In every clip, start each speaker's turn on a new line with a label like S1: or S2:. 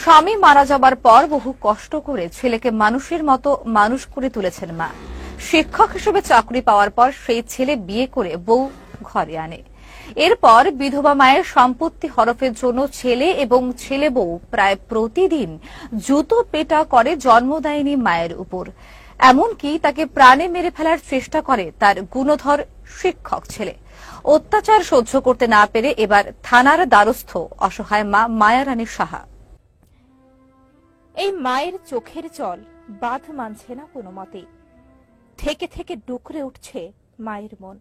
S1: স্বামী মারা যাবার পর বহু কষ্ট করে ছেলেকে মানুষের মতো মানুষ করে তুলেছেন মা। শিক্ষক হিসেবে চাকরি পাওয়ার পর সেই ছেলে বিয়ে করে বউ ঘরে আনে। এরপর বিধবা মায়ের সম্পত্তি হরফের জন্য ছেলে এবং ছেলে বউ প্রায় প্রতিদিন জুতো পেটা করে জন্ম দেয়নি মায়ের উপর। এমনকি তাকে প্রাণে মেরে ফেলার চেষ্টা করে তার গুণধর শিক্ষক ছেলে। অত্যাচার সহ্য করতে না পেরে এবার থানার দ্বারস্থ অসহায় মা মায়ারানী সাহা।
S2: এই মায়ের চোখের জল বাঁধ মানছে না কোনো মতেই। থেকে থেকে ডুকরে উঠছে মায়ের মন।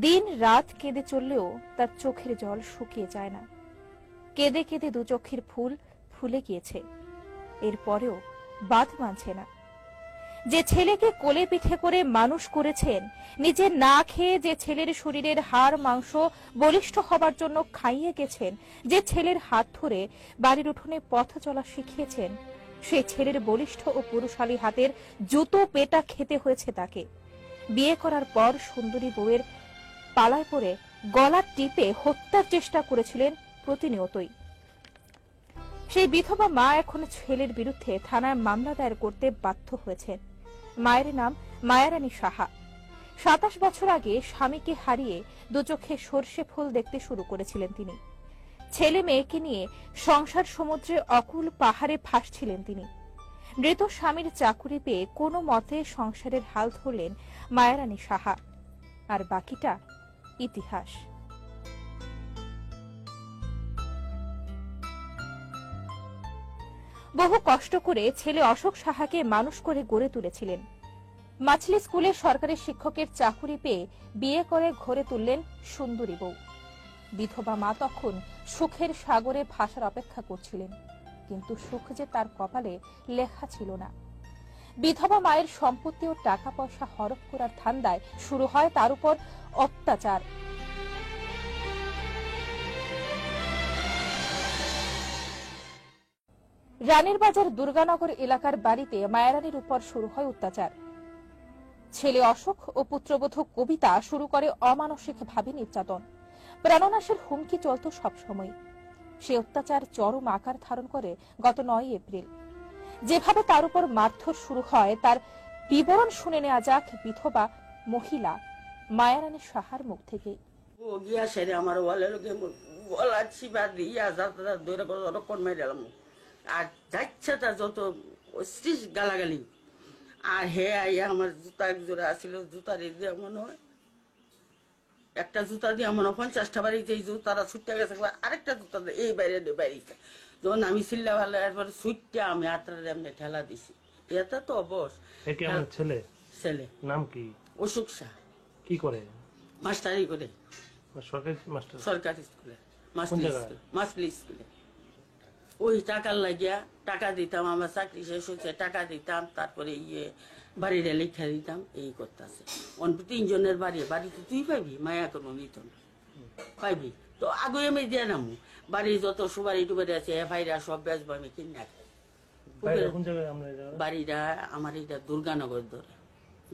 S2: দিন রাত কেঁদে চললেও তার চোখের জল শুকিয়ে যায় না। কেঁদে কেঁদে দু চোখের ফুল ফুলে গিয়েছে। এরপরেও বাঁধ মানছে না। যে ছেলেকে কোলে পিঠে করে মানুষ করেছেন, নিজে না খেয়ে যে ছেলের শরীরের হাড় মাংস বলিষ্ঠ হবার জন্য খাইয়ে গেছেন, যে ছেলের হাত ধরে বাড়ির উঠোনে পথ চলা শিখিয়েছেন, সেই ছেলের বলিষ্ঠ ও পুরুষালী হাতের জুতো পেটা খেতে হয়েছে তাকে। বিয়ে করার পর সুন্দরী বউয়ের পালায় পড়ে গলা টিপে হত্যার চেষ্টা করেছিলেন প্রতিনিয়তই। সেই বিধবা মা এখন ছেলের বিরুদ্ধে থানায় মামলা দায়ের করতে বাধ্য হয়েছেন। মায়ের নাম মায়ারানী সাহা। ২৭ বছর আগে স্বামীকে হারিয়ে দু চোখে সর্ষে ফুল দেখতে শুরু করেছিলেন তিনি। ছেলে মেয়েকে নিয়ে সংসার সমুদ্রে অকুল পাহাড়ে ভাসছিলেন তিনি। মৃত স্বামীর চাকুরি পেয়ে কোনো মতে সংসারের হাল ধরলেন মায়ারানী সাহা। আর বাকিটা ইতিহাস। বহু কষ্ট করে ছেলে অশোক সাহাকে মানুষ করে গড়ে তুলেছিলেন। মাছলি স্কুলে সরকারি শিক্ষকের চাকুরি পেয়ে বিয়ে করে ঘরে তুললেন সুন্দরী বউ। বিধবা মা তখন সুখের সাগরে ভাসার অপেক্ষা করছিলেন, কিন্তু সুখ যে তার কপালে লেখা ছিল না। বিধবা মায়ের সম্পত্তি ও টাকা পয়সা হরপ করার ধান্দায় শুরু হয় তার উপর অত্যাচার। রানীর বাজার দুর্গানগর এলাকার বাড়িতে মায়ারানীর উপর শুরু হয় অত্যাচার। ছেলে অশোক ও পুত্রবধূ কবিতা শুরু করে অমানসিক ভাবে নির্যাতন। প্রাণনাশের হুমকি চলত সবসময়। সে অত্যাচার চরম আকার ধারণ করে গত ৯ এপ্রিল। যেভাবে তার উপর মারধর শুরু হয় তার বিবরণ শুনে নেওয়া যাক বিধবা মহিলা মায়ারানী সাহার মুখ থেকে।
S3: আর যাচ্ছে তা যত গালাগালি। আর হে আইয়া আমার জুতা এক জোড়া ছিল, জুতা দিয়ে মনে হয় একটা জুতা দিয়ে মনে হয় 50টা বাড়িতে এই জুতারা ছুটতে গেছে, আরেকটা জুতা দিয়ে এই বাইরে বাইরেছে। যখন আমি চিল্লা ভালো এরপরে ছুটতে আমি আত্মারে এমনি ঠেলা দিছি। এটা তো অবশ।
S4: ছেলে
S3: ছেলে নাম কি? অশোক শাহ। কি করে? মাস্টারি করে। সরকারি স্কুলে, মাছলি স্কুলে। ওই টাকার লাগিয়া টাকা দিতাম, আমার চাকরি শেষ হচ্ছে, টাকা দিতাম, তারপরে বাড়িটা লেখা দিতাম, এই করতেছে। 3 জনের বাড়িতে তুই পাইবি, মায়া কোনো নিত না, পাইবি তো আগে আমি দিয়ে নামু। বাড়ি যত সুবারি টুবারি আছে এফআইরা সব বেচবো, আমি কিনে বাড়িটা আমার এটা দুর্গানগর ধরে,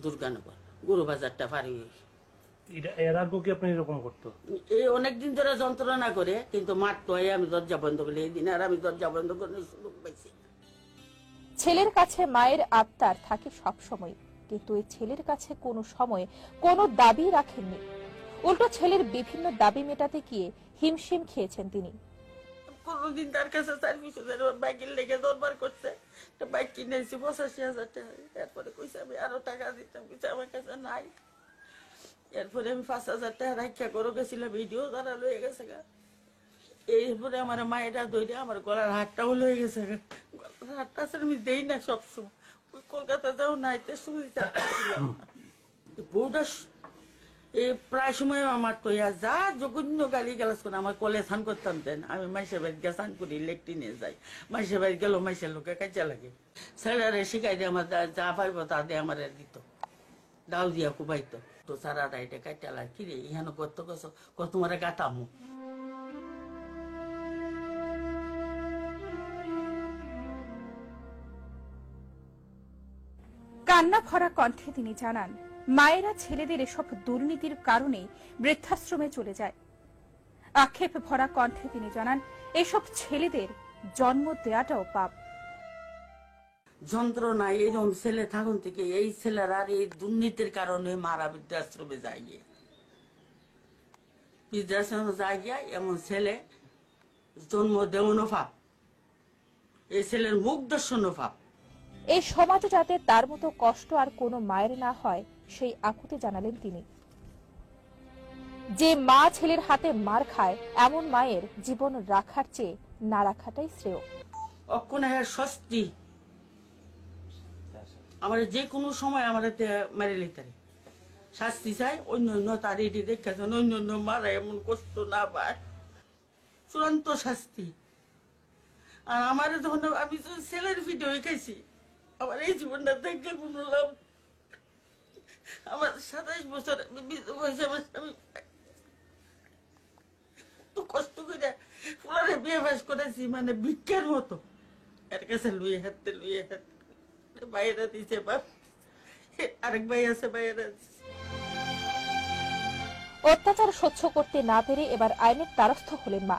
S3: দুর্গানগর গরু বাজারটা পারি। অনেকদিন ধরে যন্ত্রণা করে, কিন্তু মারতো আমি দরজা বন্ধ করলে এই দিন আর আমি দরজা বন্ধ করার সুযোগ পাইছি।
S2: ছেলের কাছে মায়ের আবদার থাকে সব সময়, কিন্তু এই ছেলের কাছে কোনো সময় কোনো দাবি রাখেননি। উল্টো ছেলের বিভিন্ন দাবি মেটাতে গিয়ে হিমশিম খেয়েছেন তিনি।
S3: কোনদিন তার কাছে 4-5 বাইকের লেগে দরবার করছে, একটা বাইক কিনেছি 85,000 টাকা। এরপরে কইছে আমি আরো টাকা দিতাম, কইছে আমার কাছে নাই। এরপরে আমি 5,000 টাকা রাখা করে গেছিলাম, ভিডিও দ্বারা লয়ে গেছে গা। এরপরে আমার মায়েরা ধরে আমার গলার হাতটাও লয়ে গেছে গা। গলার হাতটা আমি দেই না সবসময়, ওই কলকাতা যাও নাইতে সুবিধা। বউটা প্রায় সময় আমার তো যা জঘন্য গালি গালাজ করে আমার কলে স্নান করতাম দেন। আমি মাইসের বাড়ি গিয়ে স্নান করি, লেট্রিনে যাই। মাইসের বাড়ি গেল মাইসের লোকে কাজে লাগে, ছেলেরা শিখাই দিয়ে আমার যা পাইব তা দিয়ে আমার দিত, ডাল দিয়া কুবাইতো। তো সারাটা এটা কাটা লাগে, কিরে ইহানো কত কছো কত তোমার গাতামো।
S2: কান্না ভরা কণ্ঠে তিনি জানান, মায়েরা ছেলেদের এসব দুর্নীতির কারণে বৃদ্ধাশ্রমে চলে যায়। আক্ষেপ ভরা কণ্ঠে তিনি জানান, এসব ছেলেদের জন্ম দেওয়াটাও পাপ।
S3: যন্ত্রণা এরকম ছেলে থাকুন থেকে এই ছেলেরা এই দুর্নীতির কারণে মারা বৃদ্ধাশ্রমে যায় গিয়ে, বৃদ্ধাশ্রমে যায় গিয়া এমন ছেলে জন্ম দেওয়ানো পাপ, এই ছেলের মুখ দর্শনও পাপ।
S2: এই সমাজে যাতে তার মতো কষ্ট আর কোনো মায়ের না হয় সেই আকুতি জানালেন তিনি। যে মা ছেলের হাতে মার খায় এমন মায়ের জীবন রাখার চেয়ে না রাখাটাই শ্রেয়।
S3: অক্ষণে স্বস্তি আমার যে কোনো সময় আমার মেরে লিতে শাস্তি চাই, অন্য তার এটি দেখেছেন অন্য মারা এমন কষ্ট না পায়, চূড়ান্ত শাস্তি। আর আমার যখন আমি ছেলের ভিডিও খাইছি, আমার এই জীবনটা দেখে কোনো লাভ। আমার 27 বছর বয়সে আমি কষ্ট করে ফুলারে বিয়ে বাস করেছি, মানে ভিক্ষার মতো। এর কাছে লুয়ে হাতে বাইরে দিছে বাপ, আরেক ভাই আছে বাইরে।
S2: অত্যাচার সহ্য করতে না পেরে এবার আইনের দ্বারস্থ হলেন মা।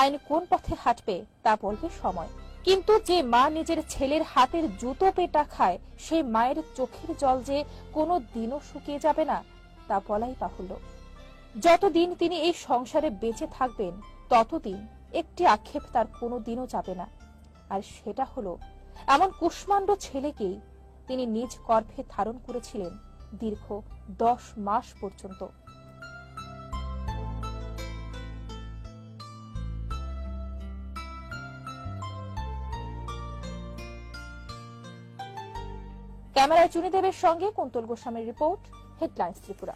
S2: আইন কোন পথে হাঁটবে তা বলবে সময়। কিন্তু যে মা নিজের ছেলের হাতের জুতো পেটা খায় সেই মায়ের চোখের জল যে কোনো দিনও শুকিয়ে যাবে না তা বলাই বাহুল্য। যতদিন তিনি এই সংসারে বেঁচে থাকবেন ততদিন একটি আক্ষেপ তার কোনো দিনও যাবে না, আর সেটা হলো এমন কুষ্মাণ্ড ছেলেকেই তিনি নিজ গর্ভে ধারণ করেছিলেন দীর্ঘ 10 মাস পর্যন্ত। ক্যামেরায় চুনি দেবের সঙ্গে কুন্তল গোস্বামীর রিপোর্ট, হেডলাইন্স ত্রিপুরা।